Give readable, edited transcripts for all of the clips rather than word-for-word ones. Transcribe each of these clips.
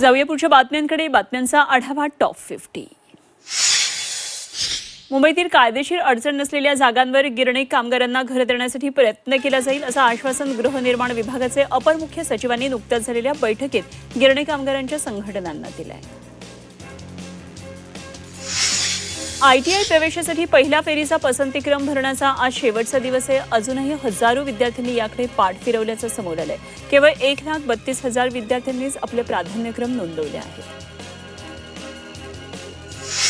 जाऊया पुढच्या बातम्यांकडे. बातम्यांचा आढावा टॉप 50. मुंबईतील कायदेशीर अडचण नसलेल्या जागांवर गिरणी कामगारांना घर देण्यासाठी प्रयत्न केला जाईल असं आश्वासन गृहनिर्माण विभागाचे अपर मुख्य सचिवांनी नुकत्याच झालेल्या बैठकीत गिरणी कामगारांच्या संघटनांना दिलं आहे. ITI प्रवेशासाठी पहिल्या फेरीचा पसंतीक्रम भरण्याचा आज शेवटचा दिवस आहे. अजूनही हजारो विद्यार्थ्यांनी याकडे पाठ फिरवल्याचं समोर आलंय. केवळ 1,32,000 विद्यार्थ्यांनीच आपले प्राधान्यक्रम नोंदवले आहेत.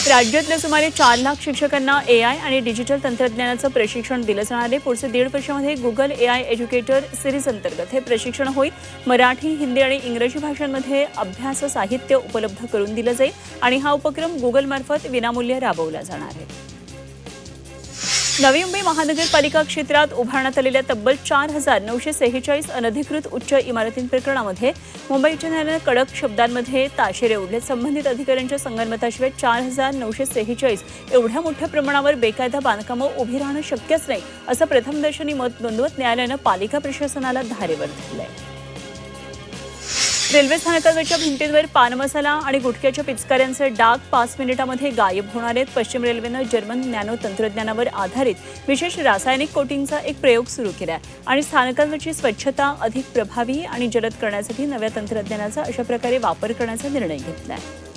राज्यातल्या सुमारे 4 लाख शिक्षकांना AI आणि डिजिटल तंत्रज्ञानाचं प्रशिक्षण दिलं जाणार आहे. पुढचे 1.5 वर्षामध्ये गुगल AI एज्युकेटर सिरीज अंतर्गत हे प्रशिक्षण होईल. मराठी, हिंदी आणि इंग्रजी भाषांमध्ये अभ्यास साहित्य उपलब्ध करून दिलं जाईल आणि हा उपक्रम गुगलमार्फत विनामूल्य राबवला जाणार आहे. नवी मुंबई महानगरपालिका क्षेत्रात उभारण्यात आलेल्या तब्बल 4,946 अनधिकृत उच्च इमारतींप्रकरणामध्ये मुंबई उच्च न्यायालयानं कडक शब्दांमध्ये ताशेरे ओढले. संबंधित अधिकाऱ्यांच्या संगनमताशिवाय 4,946 एवढ्या मोठ्या प्रमाणावर बेकायदा बांधकामं उभी राहणं शक्यच नाही असं प्रथमदर्शनी मत नोंदवत न्यायालयानं पालिका प्रशासनाला धारेवर धरलंय. रेल्वे स्थानकावरच्या भिंतींवर पान मसाला आणि गुटख्याच्या पिचकाऱ्यांचे डाग 5 मिनिटांमध्ये गायब होणार आहेत. पश्चिम रेल्वेनं जर्मन नॅनो तंत्रज्ञानावर आधारित विशेष रासायनिक कोटिंगचा एक प्रयोग सुरू केला आहे आणि स्थानकांवरची स्वच्छता अधिक प्रभावी आणि जलद करण्यासाठी नव्या तंत्रज्ञानाचा अशा प्रकारे वापर करण्याचा निर्णय घेतला आहे.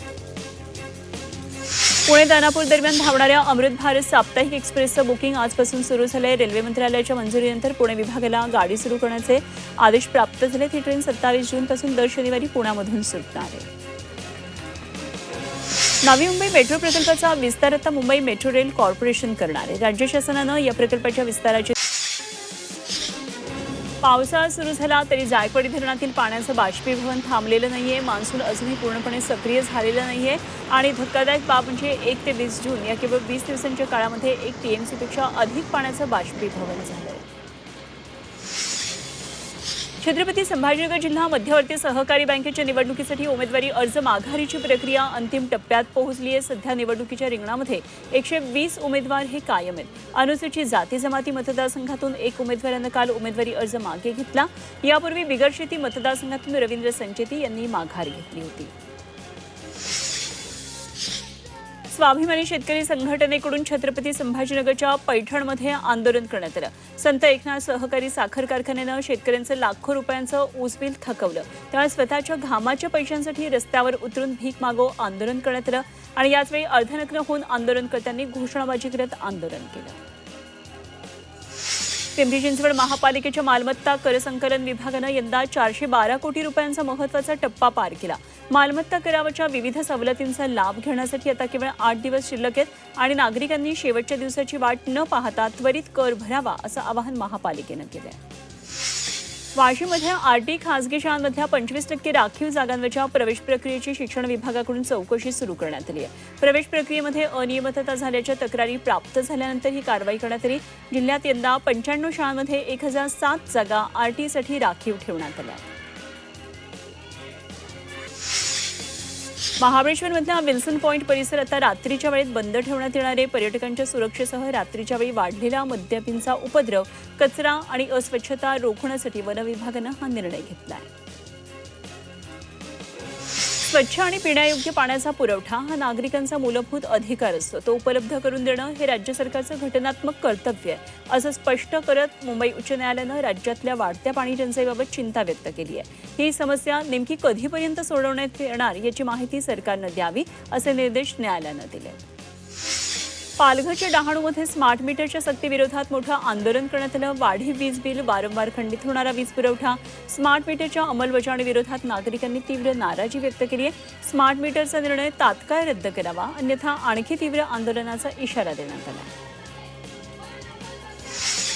पुणे दानापूर दरम्यान धावणाऱ्या अमृत भारत साप्ताहिक एक्सप्रेसचं बुकिंग आजपासून सुरू झालंय. रेल्वे मंत्रालयाच्या मंजुरीनंतर पुणे विभागाला गाडी सुरू करण्याचे आदेश प्राप्त झाले. ही ट्रेन 27 जूनपासून दर शनिवारी पुण्यामधून सुटणार आहे. नवी मुंबई मेट्रो प्रकल्पाचा विस्तार आता मुंबई मेट्रो रेल कॉर्पोरेशन करणार आहे. राज्य शासनानं या प्रकल्पाच्या विस्ताराची पावसाळा सुरू झाला तरी जायकवाडी धरणातील पाण्याचं बाष्पीभवन थांबलेलं नाहीये. मान्सून अजूनही पूर्णपणे सक्रिय झालेलं नाहीये आणि धक्कादायक बाब म्हणजे 1 ते 20 जून या केवळ 20 दिवसांच्या काळामध्ये 1 TMC पेक्षा अधिक पाण्याचं बाष्पीभवन झालंय. छत्रपती संभाजीनगर जिल्हा मध्यवर्ती सहकारी बँकेच्या निवडणुकीसाठी उमेदवारी अर्ज माघारीची प्रक्रिया अंतिम टप्प्यात पोहोचली आहे. सध्या निवडणुकीच्या रिंगणामध्ये 120 उमेदवार हे कायम आहेत. अनुसूचित जाती जमाती मतदारसंघातून 1 उमेदवारानं काल उमेदवारी अर्ज मागे घेतला. यापूर्वी बिगरशेती मतदारसंघातून रवींद्र संचेती यांनी माघार घेतली होती. स्वाभिमानी शेतकरी संघटनेकडून छत्रपती संभाजीनगरच्या पैठणमध्ये आंदोलन करण्यात आलं. संत एकनाथ सहकारी साखर कारखान्यानं शेतकऱ्यांचं लाखो रुपयांचं ऊस बिल थकवलं. त्यामुळे स्वतःच्या घामाच्या पैशांसाठी रस्त्यावर उतरून भीक मागो आंदोलन करण्यात आलं आणि याचवेळी अर्धनग्न होऊन आंदोलनकर्त्यांनी घोषणाबाजी करत आंदोलन केलं. पिंपरी चिंचवड महापालिकेच्या मालमत्ता कर संकलन विभागानं यंदा 412 कोटी रुपयांचा महत्त्वाचा टप्पा पार केला. मालमत्ता करावरच्या विविध सवलतींचा लाभ घेण्यासाठी आता केवळ 8 दिवस शिल्लक आहेत आणि नागरिकांनी शेवटच्या दिवसाची वाट न पाहता त्वरित कर भरावा असं आवाहन महापालिकेनं केलं आहे. वाशीमध्ये RT खासगी शाळांमधल्या 25% राखीव जागांवरच्या प्रवेश प्रक्रियेची शिक्षण विभागाकडून चौकशी सुरू करण्यात आली आहे. प्रवेश प्रक्रियेमध्ये अनियमितता झाल्याच्या तक्रारी प्राप्त झाल्यानंतर ही कारवाई करण्यात आली. जिल्ह्यात यंदा 95 शाळांमध्ये 1007 जागा RTसाठी राखीव ठेवण्यात आल्या. महाबळेश्वरमधल्या विल्सन पॉइंट परिसर आता रात्रीच्या वेळेत बंद ठेवण्यात येणार आहे. पर्यटकांच्या सुरक्षेसह रात्रीच्या वेळी वाढलेला मद्यपींचा उपद्रव, कचरा आणि अस्वच्छता रोखण्यासाठी वन विभागानं हा निर्णय घेतला आहे. स्वच्छ आणि पिण्यायोग्य पाण्याचा पुरवठा हा नागरिकांचा मूलभूत अधिकार असतो. तो उपलब्ध करून देणं हे राज्य सरकारचं घटनात्मक कर्तव्य आहे असं स्पष्ट करत मुंबई उच्च न्यायालयानं राज्यातल्या वाढत्या पाणी टंचाईबाबत चिंता व्यक्त केली आहे. ही समस्या नेमकी कधीपर्यंत सोडवण्यात येणार याची माहिती सरकारनं द्यावी असे निर्देश न्यायालयानं दिले. पालघरच्या डहाणूमध्ये स्मार्ट मीटरच्या सक्तीविरोधात मोठं आंदोलन करण्यात आलं. वाढीव वीज बिल, वारंवार खंडित होणारा वीज पुरवठा, स्मार्ट मीटरच्या अंमलबजावणीविरोधात नागरिकांनी तीव्र नाराजी व्यक्त केली आहे. स्मार्ट मीटरचा निर्णय तात्काळ रद्द करावा अन्यथा आणखी तीव्र आंदोलनाचा इशारा देण्यात आला.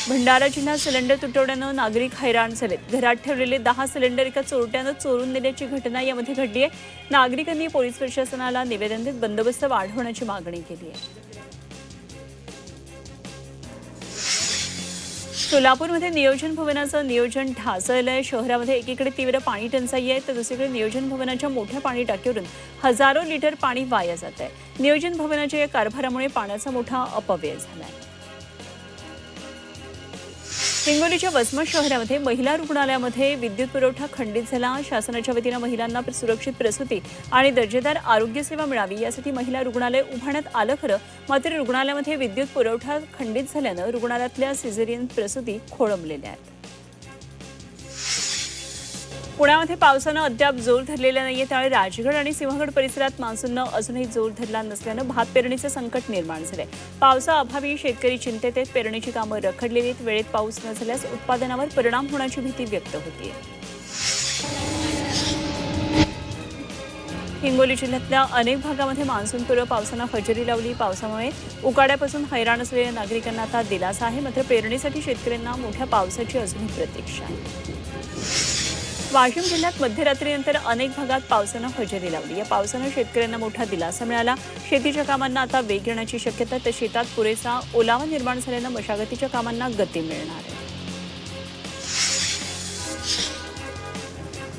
भंडारा जिल्ह्यात सिलेंडर तुटवड्यानं नागरिक हैराण झालेत. घरात ठेवलेले 10 सिलेंडर एका चोरट्यानं चोरून नेल्याची घटना यामध्ये घडली आहे. नागरिकांनी पोलीस प्रशासनाला निवेदन देत बंदोबस्त वाढवण्याची मागणी केली आहे. सोलापूरमध्ये नियोजन भवनाचं नियोजन ढासळलंय. शहरामध्ये एकीकडे तीव्र पाणी टंचाई आहे तर दुसरीकडे नियोजन भवनाच्या मोठ्या पाणी टाकीवरून हजारो लिटर पाणी वाया जात आहे. नियोजन भवनाच्या या कारभारामुळे पाण्याचा मोठा अपव्यय झालाय. हिंगोलीच्या वसमत शहरामध्ये महिला रुग्णालयामध्ये विद्युत पुरवठा खंडित झाला. शासनाच्या वतीनं महिलांना सुरक्षित प्रसूती आणि दर्जेदार आरोग्य सेवा मिळावी यासाठी महिला रुग्णालय उभारण्यात आलं खरं, मात्र रुग्णालयामध्ये विद्युत पुरवठा खंडित झाल्यानं रुग्णालयातल्या सिझेरियन प्रसूती खोळंबलेल्या आहेत. पुण्यामध्ये पावसानं अद्याप जोर धरलेला नाहीये, त्यामुळे राजगड आणि सिंहगड परिसरात मान्सूननं अजूनही जोर धरला नसल्यानं भात पेरणीचं संकट निर्माण झालंय. पावसाअभावी शेतकरी चिंतेत आहेत. पेरणीची कामं रखडलेली आहेत. वेळेत पाऊस न झाल्यास उत्पादनावर परिणाम होण्याची भीती व्यक्त होतीये. हिंगोली जिल्ह्यातल्या अनेक भागामध्ये मान्सूनपूर्व पावसानं हजेरी लावली. पावसामुळे उकाड्यापासून हैराण असलेल्या नागरिकांना आता दिलासा आहे, मात्र पेरणीसाठी शेतकऱ्यांना मोठ्या पावसाची अजूनही प्रतीक्षा आहे. वाशिम जिल्ह्यात मध्यरात्रीनंतर अनेक भागात पावसानं हजेरी लावली. या पावसानं शेतकऱ्यांना मोठा दिलासा मिळाला. शेतीच्या कामांना आता वेग येण्याची शक्यता, तर शेतात पुरेसा ओलावा निर्माण झाल्यानं मशागतीच्या कामांना गती मिळणार आहे.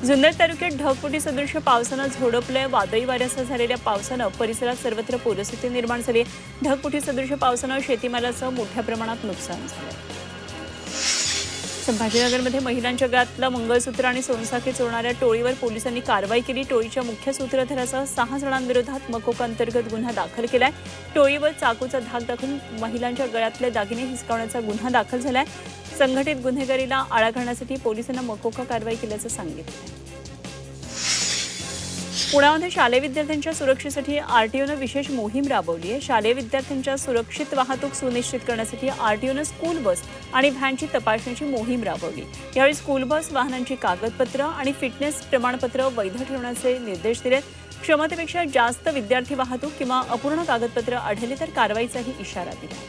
जुन्नर तालुक्यात ढगफुटी सदृश पावसानं झोडपलंय. वादळी वाऱ्यासह झालेल्या पावसानं परिसरात सर्वत्र पूरस्थिती निर्माण झाली. ढगफुटी सदृश पावसानं शेतीमालाचं मोठ्या प्रमाणात नुकसान झालं. संभाजीनगरमध्ये महिलांच्या गळ्यातलं मंगळसूत्र आणि सोनसाखळी चोरणाऱ्या टोळीवर पोलिसांनी कारवाई केली. टोळीच्या मुख्य सूत्रधारासह 6 जणांविरोधात मकोका अंतर्गत गुन्हा दाखल केलाय. टोळीवर चाकूचा धाक दाखवून महिलांच्या गळ्यातले दागिने हिसकावण्याचा गुन्हा दाखल झालाय. संघटित गुन्हेगारीला आळा घालण्यासाठी पोलिसांना मकोका कारवाई केल्याचं सांगितलं. पुण्यामध्ये शालेय विद्यार्थ्यांच्या सुरक्षेसाठी आरटीओनं विशेष मोहीम राबवली आहे. शालेय विद्यार्थ्यांच्या सुरक्षित वाहतूक सुनिश्चित करण्यासाठी आरटीओनं स्कूल बस आणि व्हॅनची तपासणीची मोहीम राबवली. यावेळी स्कूल बस वाहनांची कागदपत्र आणि फिटनेस प्रमाणपत्र वैध ठेवण्याचे निर्देश दिले. क्षमतेपेक्षा जास्त विद्यार्थी वाहतूक किंवा अपूर्ण कागदपत्र आढळली तर कारवाईचाही इशारा दिला.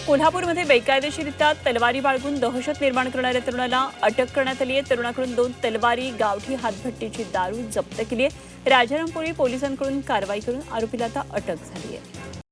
कोल्हापूरमध्ये बेकायदेशीरित्या तलवारी बाळगून दहशत निर्माण करणाऱ्या तरुणाला अटक करण्यात आली आहे. तरुणाकडून 2 तलवारी, गावठी हातभट्टीची दारू जप्त केली आहे. राजारामपुरी पोलिसांकडून कारवाई करून आरोपीला आता अटक झाली आहे.